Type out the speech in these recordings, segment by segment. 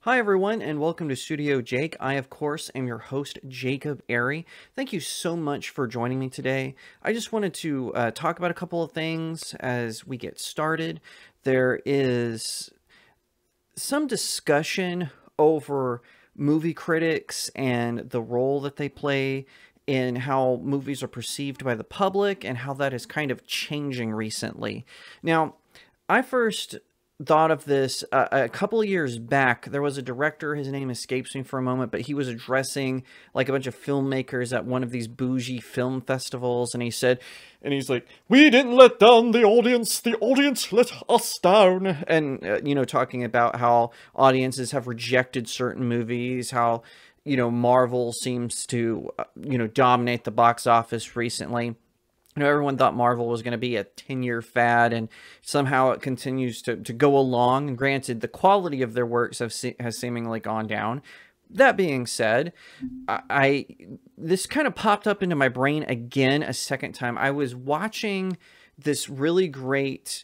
Hi everyone and welcome to Studio Jake. I of course am your host Jacob Airy. Thank you so much for joining me today. I just wanted to talk about a couple of things as we get started. There is some discussion over movie critics and the role that they play in how movies are perceived by the public and how that is kind of changing recently. Now, I first thought of this a couple of years back. There was a director, his name escapes me for a moment, but he was addressing like a bunch of filmmakers at one of these bougie film festivals, and he's like, we didn't let down the audience let us down. And talking about how audiences have rejected certain movies, how Marvel seems to dominate the box office recently. Everyone thought Marvel was going to be a 10-year fad, and somehow it continues to go along. And granted, the quality of their works has seemingly gone down. That being said, this kind of popped up into my brain again a second time. I was watching this really great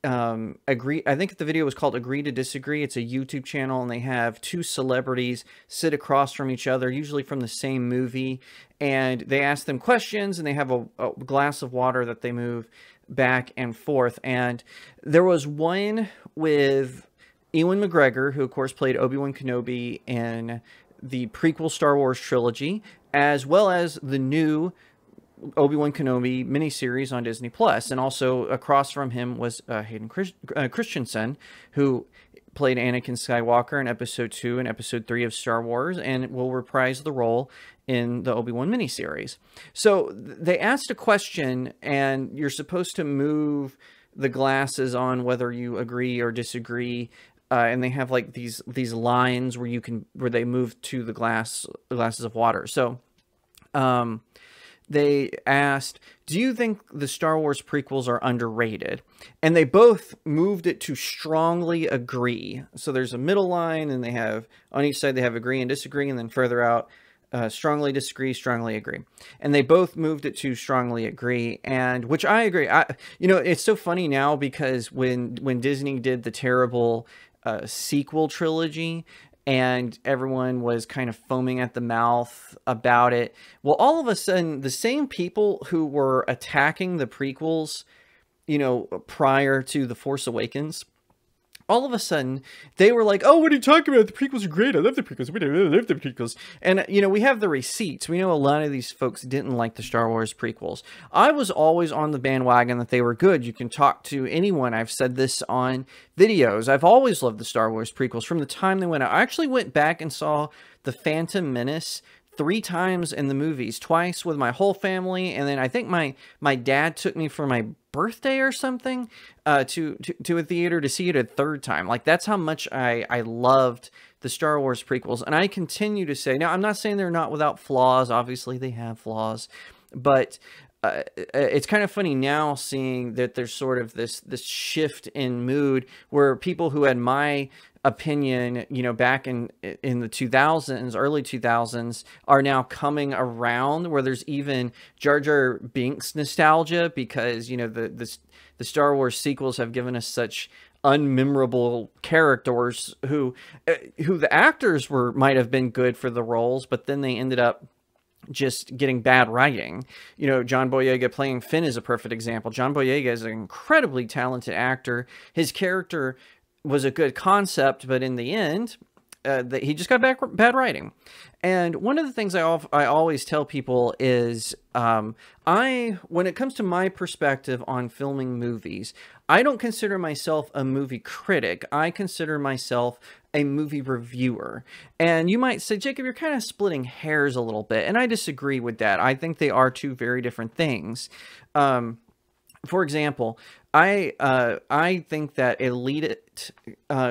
I think the video was called Agree to Disagree. It's a YouTube channel, and they have two celebrities sit across from each other, usually from the same movie, and they ask them questions, and they have a glass of water that they move back and forth. And there was one with Ewan McGregor, who of course played Obi-Wan Kenobi in the prequel Star Wars trilogy, as well as the new Obi-Wan Kenobi miniseries on Disney Plus. And also across from him was Hayden Christensen, who played Anakin Skywalker in Episode 2 and Episode 3 of Star Wars, and will reprise the role in the Obi-Wan miniseries. So they asked a question, and you're supposed to move the glasses on whether you agree or disagree. And they have like these lines where they move to the glasses of water. So they asked, do you think the Star Wars prequels are underrated? And they both moved it to strongly agree. So there's a middle line, and they have, on each side, they have agree and disagree, and then further out, strongly disagree, strongly agree. And they both moved it to strongly agree, and which I agree. It's so funny now because when Disney did the terrible sequel trilogy, and everyone was kind of foaming at the mouth about it. Well, all of a sudden, the same people who were attacking the prequels, prior to The Force Awakens, all of a sudden, they were like, oh, what are you talking about? The prequels are great. I love the prequels. We really love the prequels. And, we have the receipts. We know a lot of these folks didn't like the Star Wars prequels. I was always on the bandwagon that they were good. You can talk to anyone. I've said this on videos. I've always loved the Star Wars prequels from the time they went out. I actually went back and saw The Phantom Menace 3 times in the movies, twice with my whole family, and then I think my dad took me for my birthday or something to a theater to see it a 3rd time. Like, that's how much I loved the Star Wars prequels. And I continue to say, now I'm not saying they're not without flaws, obviously they have flaws, but it's kind of funny now seeing that there's sort of this shift in mood where people who had my opinion, back in the 2000s, early 2000s, are now coming around, where there's even Jar Jar Binks nostalgia because, the Star Wars sequels have given us such unmemorable characters who the actors might have been good for the roles, but then they ended up just getting bad writing. John Boyega playing Finn is a perfect example. John Boyega is an incredibly talented actor. His character was a good concept, but in the end, he just got bad writing. And one of the things I always tell people is, when it comes to my perspective on filming movies, I don't consider myself a movie critic. I consider myself a movie reviewer. And you might say, Jacob, you're kind of splitting hairs a little bit. And I disagree with that. I think they are two very different things. For example, I think that elite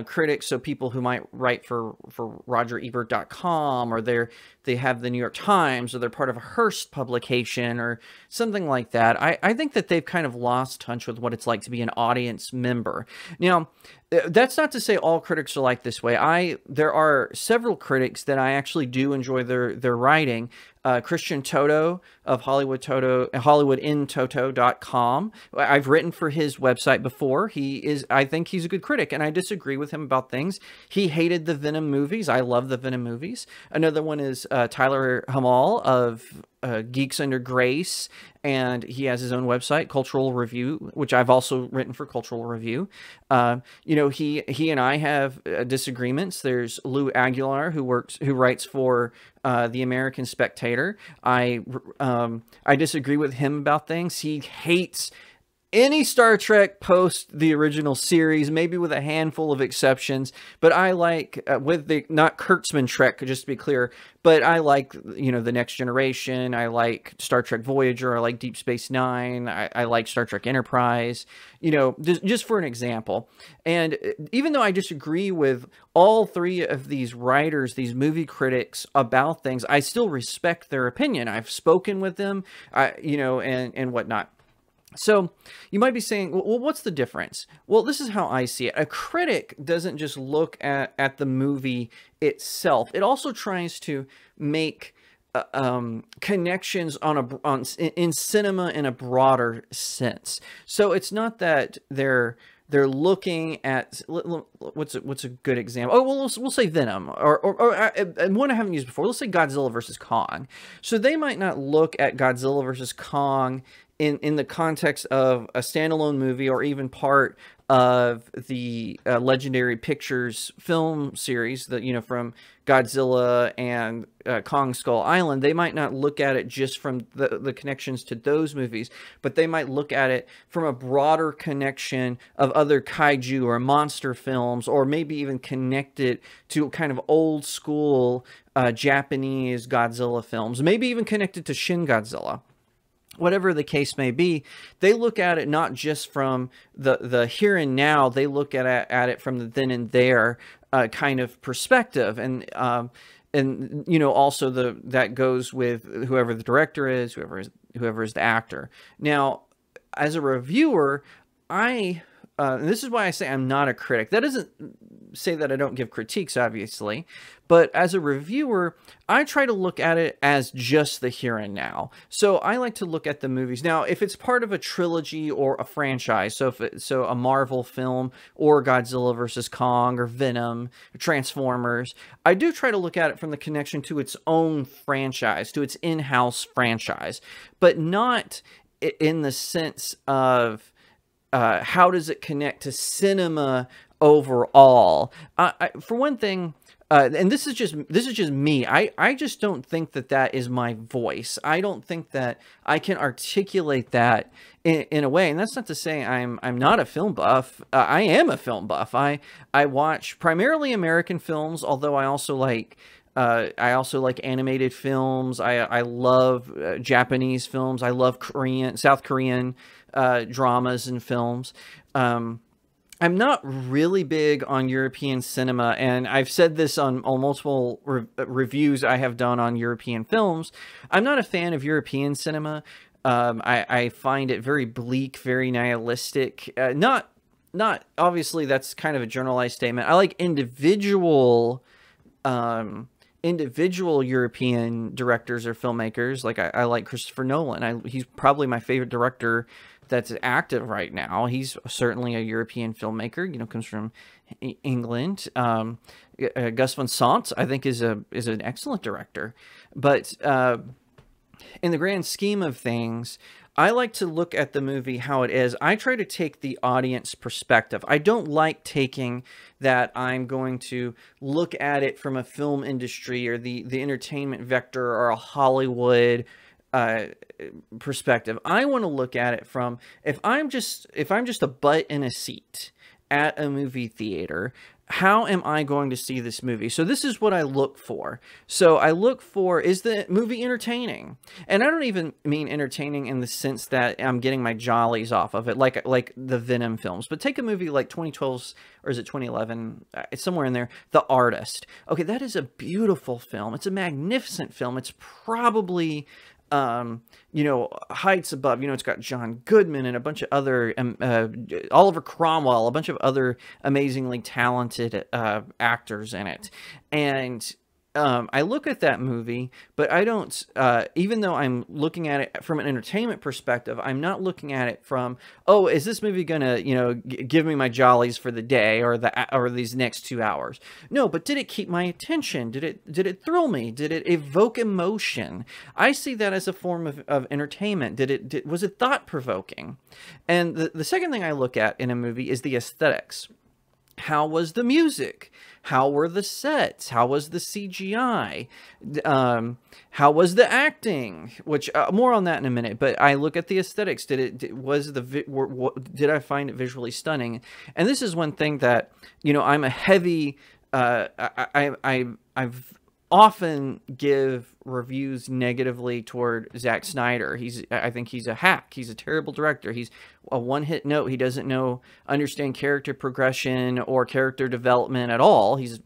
critics, so people who might write for RogerEbert.com, or they have the New York Times, or they're part of a Hearst publication or something like that, I think that they've kind of lost touch with what it's like to be an audience member. Now, that's not to say all critics are like this way. There are several critics that I actually do enjoy their writing. Christian Toto of HollywoodInToto.com. I've written for his his website before. I think he's a good critic, and I disagree with him about things. He hated the Venom movies. I love the Venom movies. Another one is Tyler Hamal of Geeks Under Grace, and he has his own website, Cultural Review, which I've also written for Cultural Review. You know, he and I have disagreements. There's Lou Aguilar, who writes for the American Spectator. I disagree with him about things. He hates any Star Trek post the original series, maybe with a handful of exceptions, but I like, with the, not Kurtzman Trek, just to be clear, but I like, you know, The Next Generation, I like Star Trek Voyager, I like Deep Space Nine, I like Star Trek Enterprise, you know, just for an example. And even though I disagree with all three of these writers, these movie critics, about things, I still respect their opinion. I've spoken with them, you know, and whatnot. So you might be saying, well, what's the difference? Well, this is how I see it. A critic doesn't just look at the movie itself. It also tries to make connections in cinema in a broader sense. So it's not that they're looking at, what's a good example? Oh, well, we'll say Venom, or one I haven't used before. Let's say Godzilla versus Kong. So they might not look at Godzilla versus Kong in the context of a standalone movie, or even part of the Legendary Pictures film series that, you know, from Godzilla and Kong Skull Island. They might not look at it just from the connections to those movies, but they might look at it from a broader connection of other kaiju or monster films, or maybe even connect it to kind of old school Japanese Godzilla films, maybe even connected to Shin Godzilla. Whatever the case may be, they look at it not just from the here and now, they look at it from the then and there kind of perspective. And you know, also that goes with whoever the director is, whoever is the actor. Now, as a reviewer, and this is why I say I'm not a critic. That doesn't say that I don't give critiques, obviously, but as a reviewer, I try to look at it as just the here and now. So I like to look at the movies. Now, if it's part of a trilogy or a franchise, so a Marvel film, or Godzilla versus Kong, or Venom, or Transformers, I do try to look at it from the connection to its own franchise, to its in-house franchise, but not in the sense of how does it connect to cinema overall. For one thing, and this is just me, I just don't think that is my voice. I don't think that I can articulate that in a way. And that's not to say I'm not a film buff. I am a film buff. I watch primarily American films, although I also like animated films. I love Japanese films. I love South Korean dramas and films. I'm not really big on European cinema, and I've said this on multiple reviews I have done on European films. I'm not a fan of European cinema. I find it very bleak, very nihilistic. Not obviously, that's kind of a generalized statement. I like individual European directors or filmmakers. Like I like Christopher Nolan. He's probably my favorite director that's active right now. He's certainly a European filmmaker, you know, comes from England. Gus Van Sant, I think, is an excellent director. But in the grand scheme of things, I like to look at the movie how it is. I try to take the audience perspective. I don't like taking that I'm going to look at it from a film industry or the entertainment vector or a Hollywood perspective. I want to look at it from, if I'm just a butt in a seat at a movie theater, how am I going to see this movie? So this is what I look for. So I look for, is the movie entertaining? And I don't even mean entertaining in the sense that I'm getting my jollies off of it, like the Venom films. But take a movie like 2012's, or is it 2011? It's somewhere in there, The Artist. Okay, that is a beautiful film. It's a magnificent film. It's probably you know, heights above. You know, it's got John Goodman and a bunch of other, Oliver Cromwell, a bunch of other amazingly talented actors in it. And I look at that movie, but I don't, even though I'm looking at it from an entertainment perspective, I'm not looking at it from, oh, is this movie gonna, give me my jollies for the day or these next 2 hours? No, but did it keep my attention? Did it thrill me? Did it evoke emotion? I see that as a form of entertainment. Was it thought provoking? And the second thing I look at in a movie is the aesthetics. How was the music? How were the sets? How was the CGI? How was the acting? Which more on that in a minute. But I look at the aesthetics. Did I find it visually stunning? And this is one thing that I'm a heavy. I've often give reviews negatively toward Zack Snyder. I think he's a hack. He's a terrible director. He's a one-hit note. He doesn't understand character progression or character development at all. His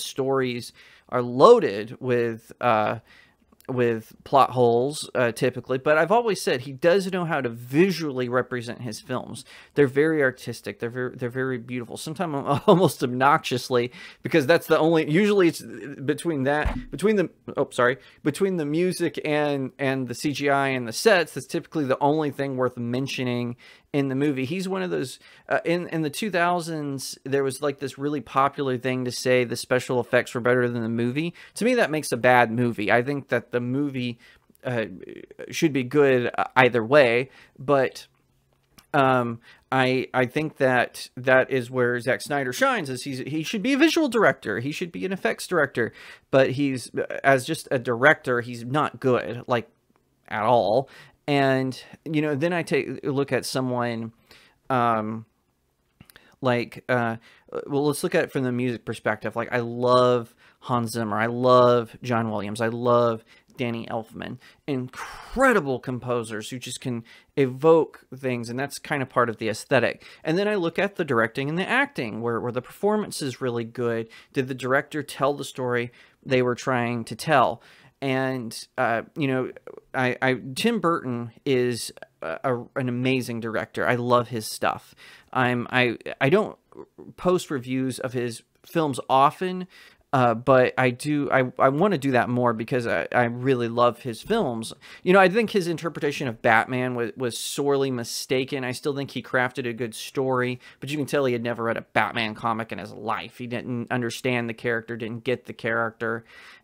stories are loaded with plot holes, typically, but I've always said he does know how to visually represent his films. They're very artistic. They're very beautiful. Sometimes almost obnoxiously, because that's the only. Usually, it's between the music and the CGI and the sets. That's typically the only thing worth mentioning in the movie. He's one of those, in the 2000s, there was like this really popular thing to say the special effects were better than the movie. To me, that makes a bad movie. I think that the movie should be good either way, but I think that is where Zack Snyder shines. He should be a visual director. He should be an effects director, but as just a director, he's not good, like, at all. And, then I take a look at someone, well, let's look at it from the music perspective. Like, I love Hans Zimmer. I love John Williams. I love Danny Elfman. Incredible composers who just can evoke things, and that's kind of part of the aesthetic. And then I look at the directing and the acting, where the performance is really good. Did the director tell the story they were trying to tell? And, Tim Burton is an amazing director. I love his stuff. I don't post reviews of his films often, but I want to do that more because I really love his films. I think his interpretation of Batman was sorely mistaken. I still think he crafted a good story, but you can tell he had never read a Batman comic in his life. He didn't understand the character, didn't get the character,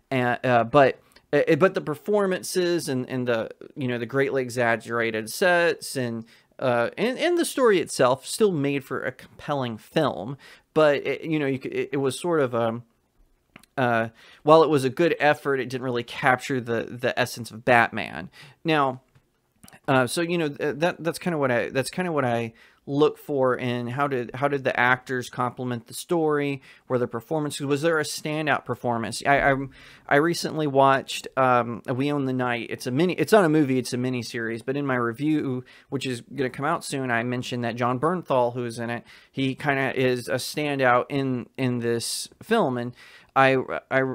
but the performances and the the greatly exaggerated sets and the story itself still made for a compelling film. But it was sort of while it was a good effort, it didn't really capture the essence of Batman. Now, so that's kind of what I look for in how did the actors complement the story, were the performances, was there a standout performance? I recently watched We Own the Night. It's not a movie, it's a mini series, but in my review, which is going to come out soon, I mentioned that John Bernthal, who is in it, he kind of is a standout in this film. And I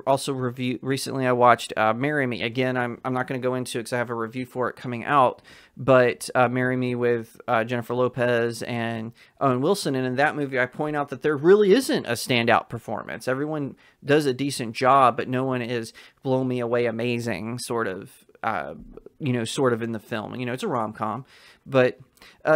also recently I watched Marry Me. Again, I'm not going to go into it because I have a review for it coming out, but Marry Me with Jennifer Lopez and Owen Wilson. And in that movie, I point out that there really isn't a standout performance. Everyone does a decent job, but no one is blow me away amazing, sort of in the film. It's a rom-com. But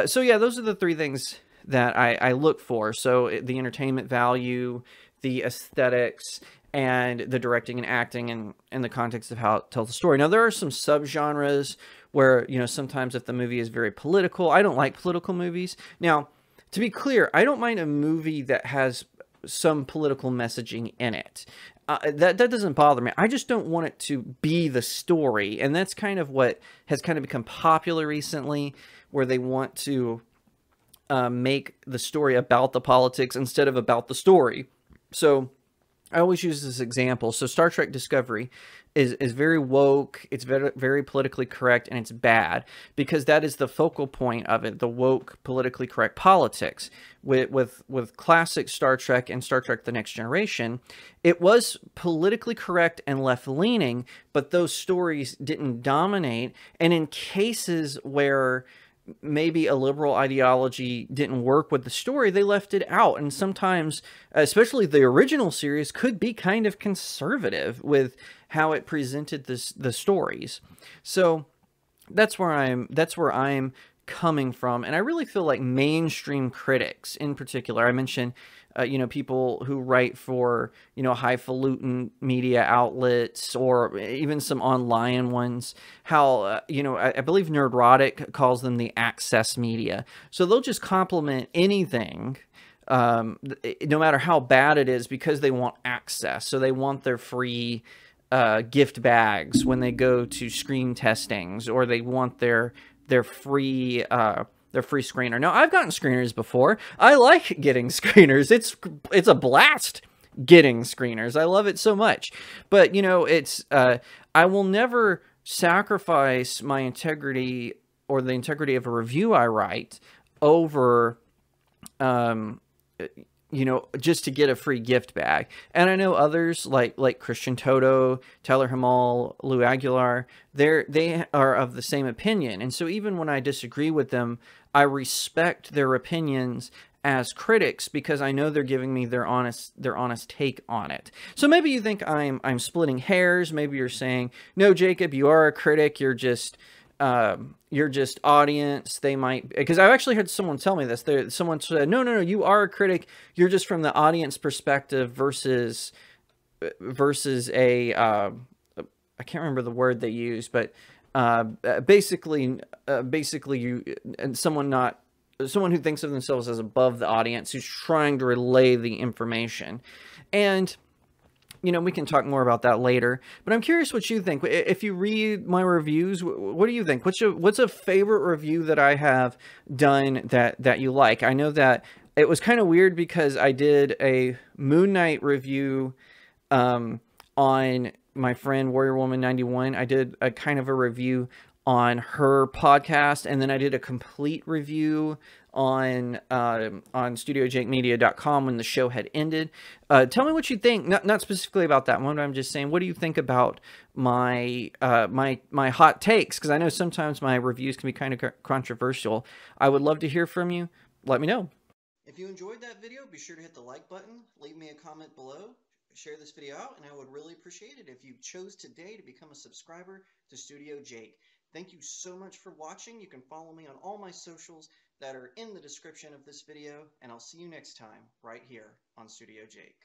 so yeah, those are the three things that I look for. So the entertainment value, the aesthetics, and the directing and acting in the context of how it tells the story. Now, there are some subgenres where, sometimes if the movie is very political, I don't like political movies. Now, to be clear, I don't mind a movie that has some political messaging in it. That doesn't bother me. I just don't want it to be the story. And that's kind of what has kind of become popular recently, where they want to make the story about the politics instead of about the story. So I always use this example. So Star Trek Discovery is very woke, it's very, very politically correct, and it's bad because that is the focal point of it, the woke, politically correct politics. With classic Star Trek and Star Trek The Next Generation, it was politically correct and left-leaning, but those stories didn't dominate. And in cases where maybe a liberal ideology didn't work with the story, they left it out. And sometimes, especially the original series, could be kind of conservative with how it presented the stories. So that's where I'm coming from. And I really feel like mainstream critics in particular, I mentioned, people who write for, highfalutin media outlets or even some online ones, how, I believe Nerdrotic calls them the access media. So they'll just compliment anything, no matter how bad it is, because they want access. So they want their free gift bags when they go to screen testings, or they want their free screener. Now, I've gotten screeners before. I like getting screeners. It's a blast getting screeners. I love it so much. But it's I will never sacrifice my integrity or the integrity of a review I write over just to get a free gift bag. And I know others like Christian Toto, Tyler Hamal, Lou Aguilar, they are of the same opinion. And so even when I disagree with them, I respect their opinions as critics because I know they're giving me their honest take on it. So maybe you think I'm splitting hairs. Maybe you're saying, no, Jacob, you are a critic. You're just audience. They might, because I've actually heard someone tell me this. Someone said, no, you are a critic. You're just from the audience perspective versus a, I can't remember the word they used, but basically you, and someone who thinks of themselves as above the audience, who's trying to relay the information. And we can talk more about that later, but I'm curious what you think. If you read my reviews, what do you think? What's a favorite review that I have done that you like? I know that it was kind of weird because I did a Moon Knight review on my friend Warrior Woman 91. I did a kind of a review on her podcast, and then I did a complete review on StudioJakeMedia.com when the show had ended. Tell me what you think. Not specifically about that one, but I'm just saying, what do you think about my my hot takes? Because I know sometimes my reviews can be kind of controversial. I would love to hear from you. Let me know. If you enjoyed that video, be sure to hit the like button, leave me a comment below, share this video out, and I would really appreciate it if you chose today to become a subscriber to Studio Jake. Thank you so much for watching. You can follow me on all my socials that are in the description of this video, and I'll see you next time right here on Studio Jake.